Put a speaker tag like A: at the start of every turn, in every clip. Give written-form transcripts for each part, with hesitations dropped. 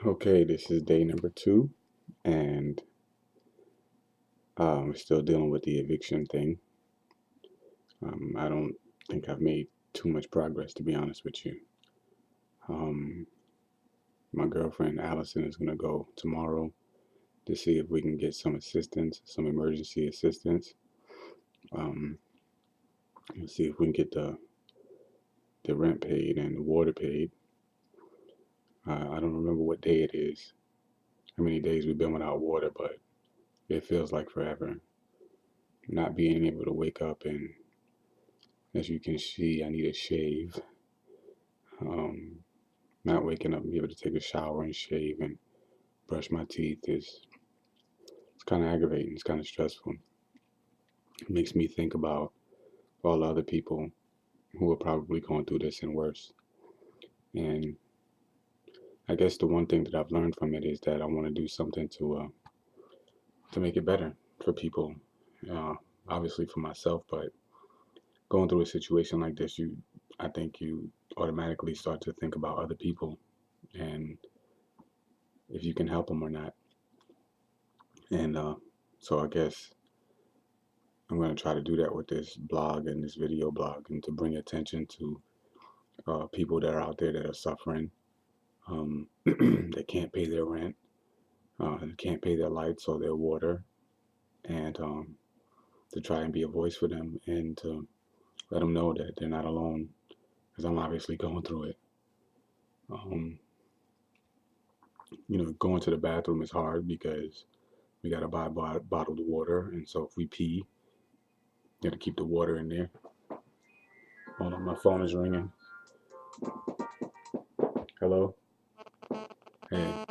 A: Okay, this is day number 2, and we're still dealing with the eviction thing. I don't think I've made too much progress, to be honest with you. Um, my girlfriend Allison is going to go tomorrow to see if we can get some assistance, some emergency assistance. Um, and see if we can get the rent paid and the water paid. I don't remember what day it is, how many days we've been without water, but it feels like forever. Not being able to wake up and, as you can see, I need a shave. Um, Not waking up and be able to take a shower and shave and brush my teeth is it's kind of aggravating. It's kind of stressful. It makes me think about all the other people who are probably going through this and worse. And I guess the one thing that I've learned from it is that I want to do something to make it better for people. Uh, Obviously for myself, but going through a situation like this, I think you automatically start to think about other people and if you can help them or not. And so I guess I'm going to try to do that with this blog and this video blog and to bring attention to people that are out there that are suffering, that can't pay their rent, can't pay their lights or their water, and to try and be a voice for them and to let them know that they're not alone, because I'm obviously going through it. Um, going to the bathroom is hard because we got to buy bottled water, and so if we pee, got to keep the water in there. Hold on, my phone is ringing. Hello? Hey.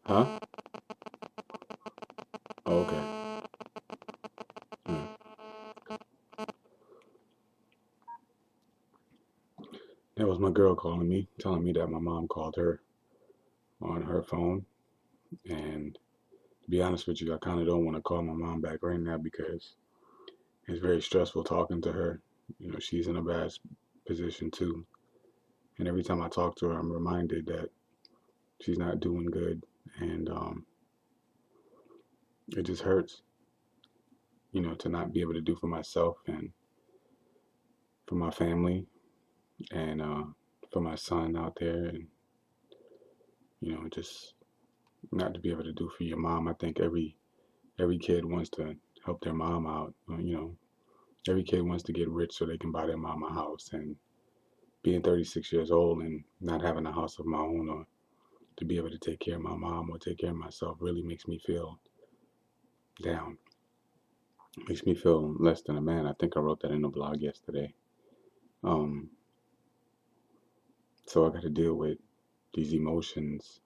A: Huh? Oh, okay. Hmm. That was my girl calling me, telling me that my mom called her on her phone. And to be honest with you, I kind of don't want to call my mom back right now because it's very stressful talking to her. She's in a bad position too. And every time I talk to her, I'm reminded that she's not doing good. And it just hurts, to not be able to do for myself and for my family and for my son out there. And, just not to be able to do for your mom. I think every kid wants to help their mom out. Every kid wants to get rich so they can buy their mom a house. And being 36 years old and not having a house of my own or to be able to take care of my mom or take care of myself really makes me feel down. It makes me feel less than a man. I think I wrote that in the blog yesterday. Um, so I got to deal with these emotions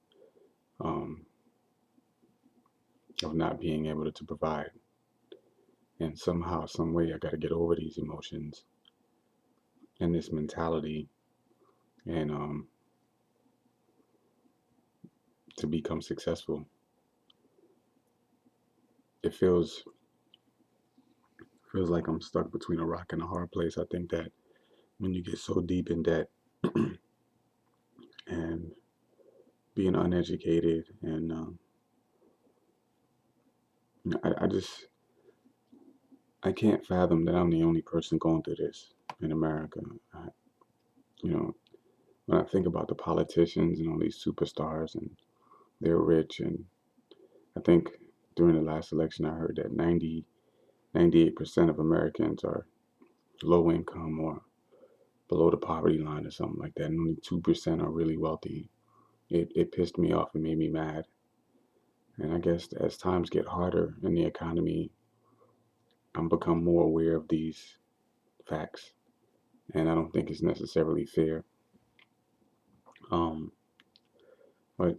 A: um, of not being able to provide. And somehow, some way, I got to get over these emotions and this mentality and to become successful. It feels like I'm stuck between a rock and a hard place. I think that when you get so deep in debt and being uneducated and I just I can't fathom that I'm the only person going through this in America. You know, when I think about the politicians and all these superstars and they're rich, and I think during the last election I heard that 98% of Americans are low income or below the poverty line or something like that, and only 2% are really wealthy. It pissed me off and made me mad. And I guess as times get harder in the economy, I'm become more aware of these facts, and I don't think it's necessarily fair. Um, but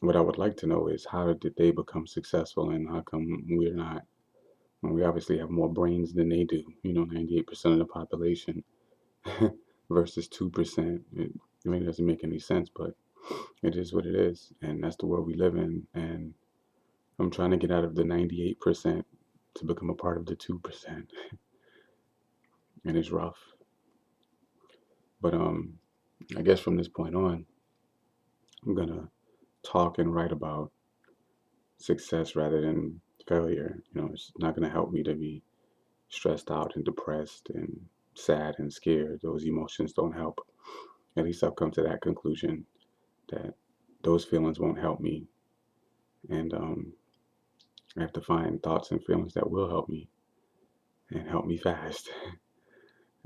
A: what I would like to know is how did they become successful, and how come we're not? When we obviously have more brains than they do. 98% of the population versus 2%. It really doesn't make any sense, but it is what it is, and that's the world we live in. And I'm trying to get out of the 98% to become a part of the 2%, and it's rough. But I guess from this point on, I'm gonna talk and write about success rather than failure. It's not gonna help me to be stressed out and depressed and sad and scared. Those emotions don't help. At least I've come to that conclusion that those feelings won't help me. And I have to find thoughts and feelings that will help me and help me fast.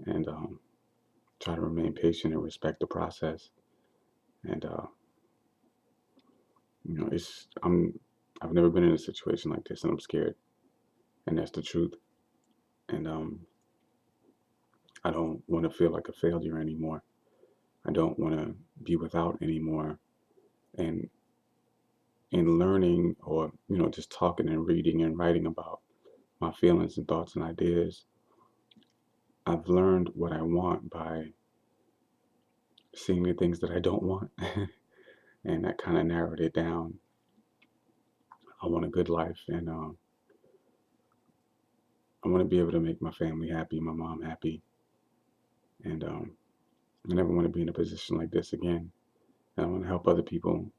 A: And try to remain patient and respect the process. And I've never been in a situation like this, and I'm scared. And that's the truth. And I don't want to feel like a failure anymore. I don't want to be without anymore. And in learning, or just talking and reading and writing about my feelings and thoughts and ideas, I've learned what I want by seeing the things that I don't want. And that kind of narrowed it down. I want a good life, and I want to be able to make my family happy, my mom happy, and I never want to be in a position like this again. And I want to help other people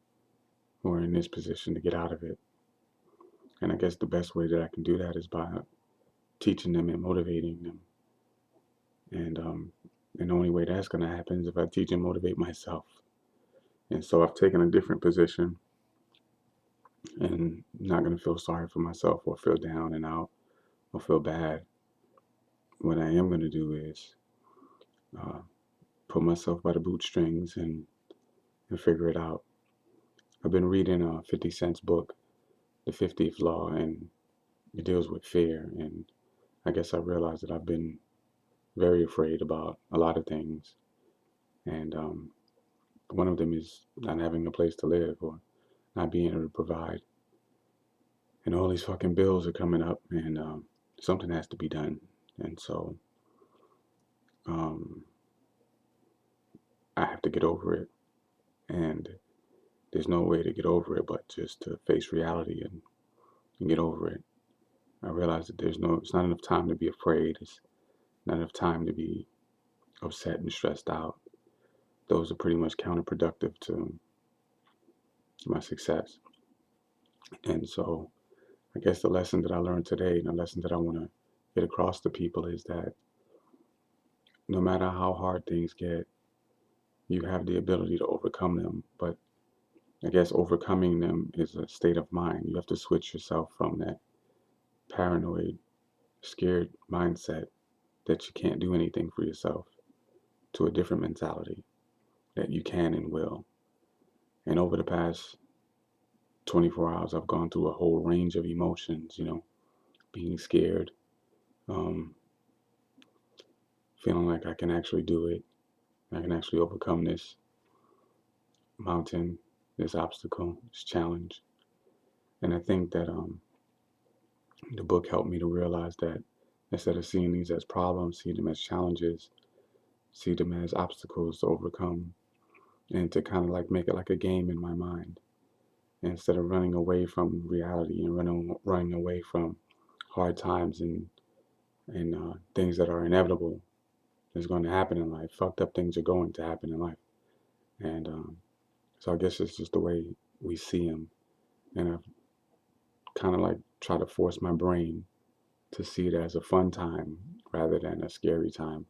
A: who are in this position to get out of it. And I guess the best way that I can do that is by teaching them and motivating them. And the only way that's going to happen is if I teach and motivate myself. And so I've taken a different position, and not going to feel sorry for myself or feel down and out or feel bad. What I am going to do is uh, put myself by the bootstrings and figure it out. I've been reading 50 Cent's book, The 50th Law, and it deals with fear. And I guess I realized that I've been very afraid about a lot of things. And one of them is not having a place to live or not being able to provide. And all these fucking bills are coming up, and something has to be done. And so um, I have to get over it. And there's no way to get over it but just to face reality and get over it. I realize that it's not enough time to be afraid. It's not enough time to be upset and stressed out. Those are pretty much counterproductive to my success. And so I guess the lesson that I learned today, and the lesson that I want to get across to people, is that no matter how hard things get, you have the ability to overcome them. But I guess overcoming them is a state of mind. You have to switch yourself from that paranoid, scared mindset that you can't do anything for yourself to a different mentality that you can and will. And over the past 24 hours, I've gone through a whole range of emotions, being scared, um, feeling like I can actually do it. I can actually overcome this mountain, this obstacle, this challenge. And I think that the book helped me to realize that instead of seeing these as problems, see them as challenges, see them as obstacles to overcome, and to kind of like make it like a game in my mind. Instead of running away from reality and running away from hard times and things that are inevitable that's going to happen in life. Fucked up things are going to happen in life. And so I guess it's just the way we see them. And I've kind of like try to force my brain to see it as a fun time rather than a scary time.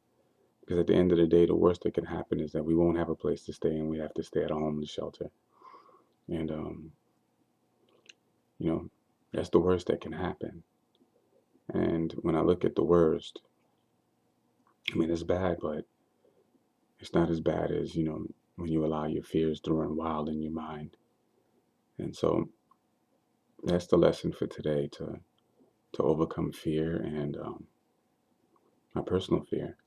A: Because at the end of the day, the worst that can happen is that we won't have a place to stay and we have to stay at a homeless shelter. And, that's the worst that can happen. And when I look at the worst, I mean, it's bad, but it's not as bad as, when you allow your fears to run wild in your mind. And so that's the lesson for today, to overcome fear and my personal fear.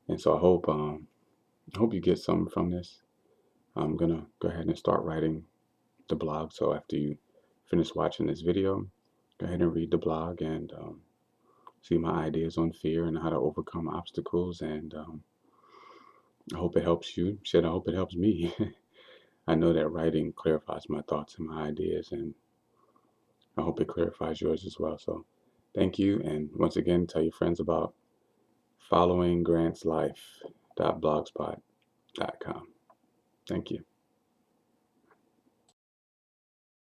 A: And so I hope you get something from this. I'm gonna go ahead and start writing the blog. So after you finish watching this video, go ahead and read the blog and see my ideas on fear and how to overcome obstacles. And I hope it helps you. Shit, I hope it helps me. I know that writing clarifies my thoughts and my ideas, and I hope it clarifies yours as well. So thank you. And once again, tell your friends about followinggrantslife.blogspot.com. Thank you.